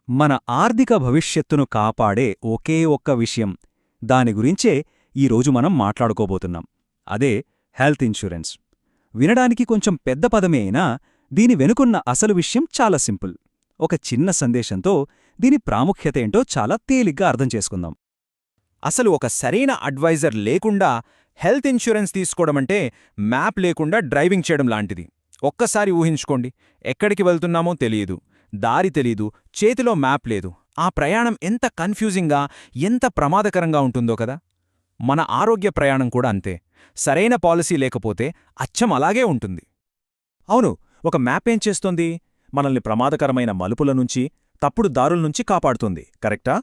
మన ఆర్థిక భవిష్యత్తును కాపాడే ఒకే ఒక్క విషయం, దాని గురించే ఈరోజు మనం మాట్లాడుకోబోతున్నాం. అదే హెల్త్ ఇన్సూరెన్స్. వినడానికి కొంచెం పెద్ద పదమే అయినా దీని వెనుకున్న అసలు విషయం చాలా సింపుల్. ఒక చిన్న సందేశంతో దీని ప్రాముఖ్యత ఏంటో చాలా తేలిగ్గా అర్థం చేసుకుందాం. అసలు ఒక సరైన అడ్వైజర్ లేకుండా హెల్త్ ఇన్సూరెన్స్ తీసుకోవడమంటే మ్యాప్ లేకుండా డ్రైవింగ్ చేయడం లాంటిది. ఒక్కసారి ఊహించుకోండి, ఎక్కడికి వెళ్తున్నామో తెలియదు, దారి తెలీదు, చేతిలో మ్యాప్ లేదు. ఆ ప్రయాణం ఎంత కన్ఫ్యూజింగ్గా, ఎంత ప్రమాదకరంగా ఉంటుందో కదా. మన ఆరోగ్య ప్రయాణం కూడా అంతే. సరైన పాలసీ లేకపోతే అచ్చం అలాగే ఉంటుంది. అవును, ఒక మ్యాప్ ఏం చేస్తోంది? మనల్ని ప్రమాదకరమైన మలుపుల నుంచి, తప్పుడు దారుల నుంచి కాపాడుతుంది, కరెక్టా?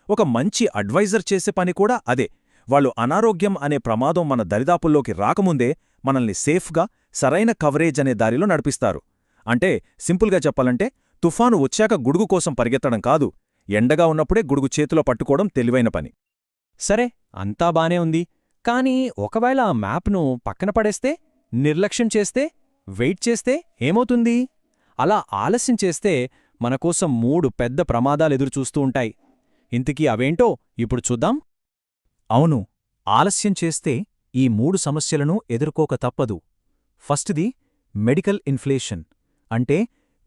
ఒక మంచి అడ్వైజర్ చేసే పని కూడా అదే. వాళ్ళు అనారోగ్యం అనే ప్రమాదం మన దరిదాపుల్లోకి రాకముందే మనల్ని సేఫ్గా, సరైన కవరేజ్ అనే దారిలో నడిపిస్తారు. అంటే సింపుల్గా చెప్పాలంటే, తుఫాను వచ్చాక గుడుగు కోసం పరిగెత్తడం కాదు, ఎండగా ఉన్నప్పుడే గుడుగు చేతిలో పట్టుకోవడం తెలివైన పని. సరే, అంతా బానే ఉంది. కానీ ఒకవేళ ఆ మ్యాప్ను పక్కన పడేస్తే, నిర్లక్ష్యం చేస్తే, వెయిట్ చేస్తే ఏమవుతుంది? అలా ఆలస్యం చేస్తే మనకోసం 3 పెద్ద ప్రమాదాలెదురుచూస్తూ ఉంటాయి. ఇంతకీ అవేంటో ఇప్పుడు చూద్దాం. అవును, ఆలస్యం చేస్తే ఈ 3 సమస్యలను ఎదుర్కోక తప్పదు. ఫస్ట్ది మెడికల్ ఇన్ఫ్లేషన్, అంటే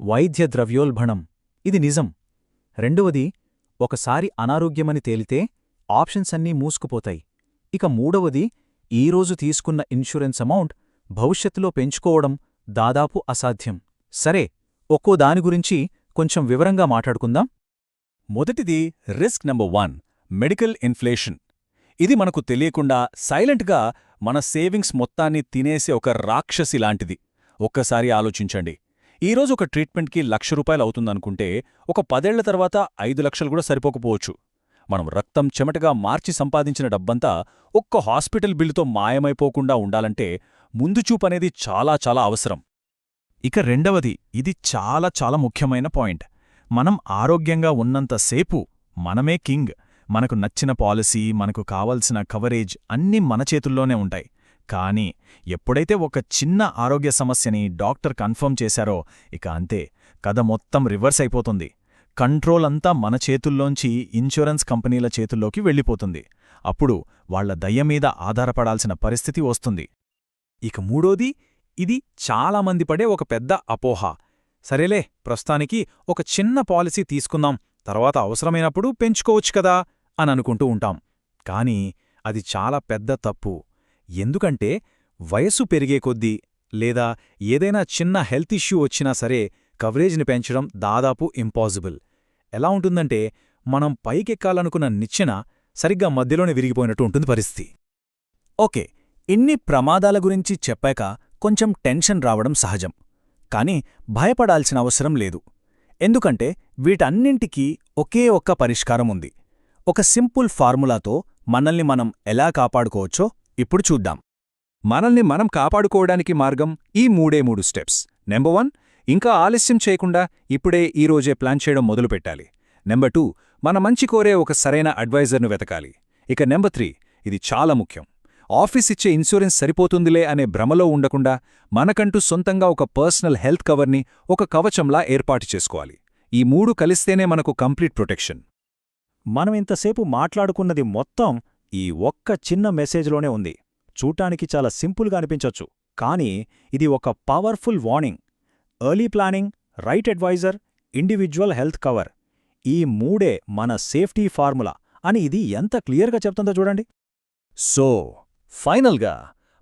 వైద్య ద్రవ్యోల్బణం. ఇది నిజం. రెండవది, ఒకసారి అనారోగ్యమని తేలితే ఆప్షన్స్ అన్నీ మూసుకుపోతాయి. ఇక మూడవది, ఈరోజు తీసుకున్న ఇన్సూరెన్స్ అమౌంట్ భవిష్యత్తులో పెంచుకోవడం దాదాపు అసాధ్యం. సరే, ఒక్కో దాని గురించి కొంచెం వివరంగా మాట్లాడుకుందాం. మొదటిది రిస్క్ నంబర్ 1, మెడికల్ ఇన్ఫ్లేషన్. ఇది మనకు తెలియకుండా సైలెంట్గా మన సేవింగ్స్ మొత్తాన్ని తినేసే ఒక రాక్షసి లాంటిది. ఒక్కసారి ఆలోచించండి. ఈరోజు ఒక ట్రీట్మెంట్కి ₹1,00,000 అవుతుందనుకుంటే ఒక 10 ఏళ్ల తర్వాత 5 లక్షలు కూడా సరిపోకపోవచ్చు. మనం రక్తం చెమటగా మార్చి సంపాదించిన డబ్బంతా ఒక్క హాస్పిటల్ బిల్లుతో మాయమైపోకుండా ఉండాలంటే ముందుచూపనేది చాలా చాలా అవసరం. ఇక రెండవది, ఇది చాలా చాలా ముఖ్యమైన పాయింట్. మనం ఆరోగ్యంగా ఉన్నంతసేపు మనమే కింగ్. మనకు నచ్చిన పాలసీ, మనకు కావలసిన కవరేజ్ అన్నీ మన చేతుల్లోనే ఉంటాయి. కానీ ఎప్పుడైతే ఒక చిన్న ఆరోగ్య సమస్యని డాక్టర్ కన్ఫర్మ్ చేశారో ఇక అంతే, కథ మొత్తం రివర్స్ అయిపోతుంది. కంట్రోల్ అంతా మన చేతుల్లోంచి ఇన్సూరెన్స్ కంపెనీల చేతుల్లోకి వెళ్ళిపోతుంది. అప్పుడు వాళ్ల దయ్యమీద ఆధారపడాల్సిన పరిస్థితి వస్తుంది. ఇక మూడోది, ఇది చాలామంది పడే ఒక పెద్ద అపోహ. సరేలే, ప్రస్తుతానికి ఒక చిన్న పాలసీ తీసుకుందాం, తర్వాత అవసరమైనప్పుడు పెంచుకోవచ్చు కదా అని అనుకుంటూ ఉంటాం. కానీ అది చాలా పెద్ద తప్పు. ఎందుకంటే వయస్సు పెరిగే కొద్దీ లేదా ఏదైనా చిన్న హెల్త్ ఇష్యూ వచ్చినా సరే కవరేజ్ని పెంచడం దాదాపు ఇంపాసిబుల్. ఎలా ఉంటుందంటే మనం పైకెక్కాలనుకున్న నిచ్చెన సరిగ్గా మధ్యలోనే విరిగిపోయినట్టు ఉంటుంది పరిస్థితి. ఓకే, ఇన్ని ప్రమాదాల గురించి చెప్పాక కొంచెం టెన్షన్ రావడం సహజం. కానీ భయపడాల్సిన అవసరం లేదు. ఎందుకంటే వీటన్నింటికీ ఒకే ఒక్క పరిష్కారం ఉంది. ఒక సింపుల్ ఫార్ములాతో మనల్ని మనం ఎలా కాపాడుకోవచ్చో ఇప్పుడు చూద్దాం. మనల్ని మనం కాపాడుకోవడానికి మార్గం ఈ 3 స్టెప్స్. నెంబర్ 1, ఇంకా ఆలస్యం చేయకుండా ఇప్పుడే ఈరోజే ప్లాన్ చేయడం మొదలుపెట్టాలి. నెంబర్ 2, మన మంచి కోరే ఒక సరైన అడ్వైజర్ను వెతకాలి. ఇక నెంబర్ 3, ఇది చాలా ముఖ్యం, ఆఫీస్ ఇచ్చే ఇన్సూరెన్స్ సరిపోతుందిలే అనే భ్రమలో ఉండకుండా మనకంటూ సొంతంగా ఒక పర్సనల్ హెల్త్ కవర్ని ఒక కవచంలా ఏర్పాటు చేసుకోవాలి. ఈ 3 కలిస్తేనే మనకు కంప్లీట్ ప్రొటెక్షన్. మనం ఇంతసేపు మాట్లాడుకున్నది మొత్తం ఈ ఒక్క చిన్న మెసేజ్లోనే ఉంది. చూడ్డానికి చాలా సింపుల్గా అనిపించొచ్చు, కానీ ఇది ఒక powerful warning. Early planning, right advisor, individual health cover, ఈ 3 మన సేఫ్టీ ఫార్ములా అని ఇది ఎంత క్లియర్గా చెప్తుందో చూడండి. సో ఫైనల్గా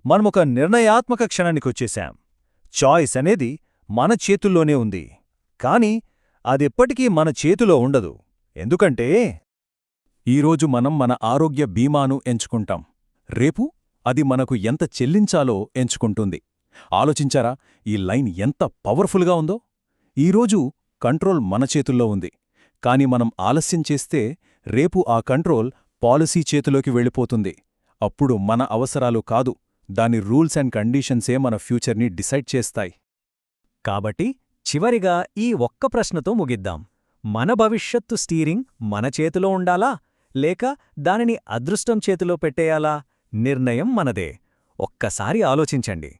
మనమొక నిర్ణయాత్మక క్షణానికొచ్చేశాం. చాయిస్ అనేది మన చేతుల్లోనే ఉంది. కానీ అదెప్పటికీ మన చేతిలో ఉండదు. ఎందుకంటే ఈరోజు మనం మన ఆరోగ్య బీమాను ఎంచుకుంటాం, రేపు అది మనకు ఎంత చెల్లించాలో ఎంచుకుంటుంది. ఆలోచించారా ఈ లైన్ ఎంత పవర్ఫుల్గా ఉందో? ఈరోజు కంట్రోల్ మన చేతుల్లో ఉంది, కాని మనం ఆలస్యం చేస్తే రేపు ఆ కంట్రోల్ పాలసీ చేతిలోకి వెళ్ళిపోతుంది. అప్పుడు మన అవసరాలు కాదు, దాని రూల్స్ అండ్ కండీషన్సే మన ఫ్యూచర్ని డిసైడ్ చేస్తాయి. కాబట్టి చివరిగా ఈ ఒక్క ప్రశ్నతో ముగిద్దాం. మన భవిష్యత్తు స్టీరింగ్ మన చేతిలో ఉండాలా, లేక దానిని అదృష్టం చేతిలో పెట్టేయాలా? నిర్ణయం మనదే. ఒక్కసారి ఆలోచించండి.